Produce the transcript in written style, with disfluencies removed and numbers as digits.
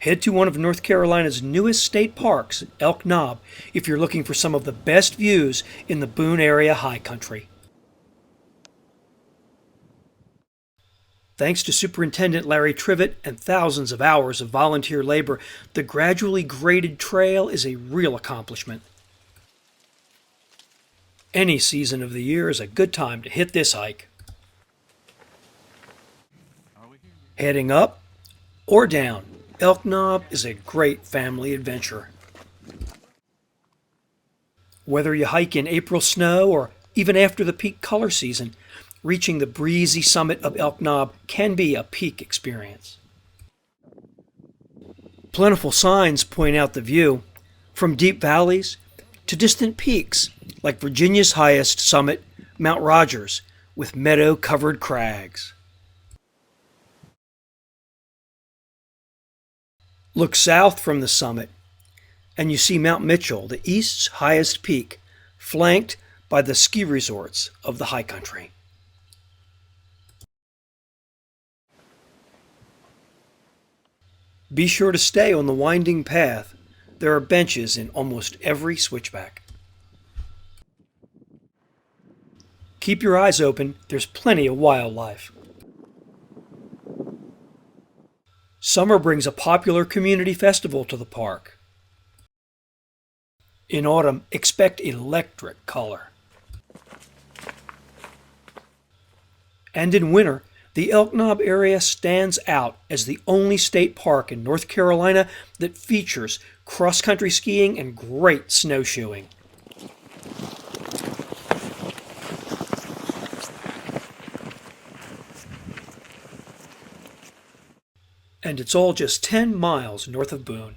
Head to one of North Carolina's newest state parks, Elk Knob, if you're looking for some of the best views in the Boone area high country. Thanks to Superintendent Larry Trivett and thousands of hours of volunteer labor, the gradually graded trail is a real accomplishment. Any season of the year is a good time to hit this hike. Heading up or down, Elk Knob is a great family adventure. Whether you hike in April snow or even after the peak color season, reaching the breezy summit of Elk Knob can be a peak experience. Plentiful signs point out the view, from deep valleys to distant peaks like Virginia's highest summit, Mount Rogers, with meadow-covered crags. Look south from the summit, and you see Mount Mitchell, the East's highest peak, flanked by the ski resorts of the high country. Be sure to stay on the winding path. There are benches in almost every switchback. Keep your eyes open, there's plenty of wildlife. Summer brings a popular community festival to the park. In autumn, expect electric color. And in winter, the Elk Knob area stands out as the only state park in North Carolina that features cross-country skiing and great snowshoeing. And it's all just 10 miles north of Boone.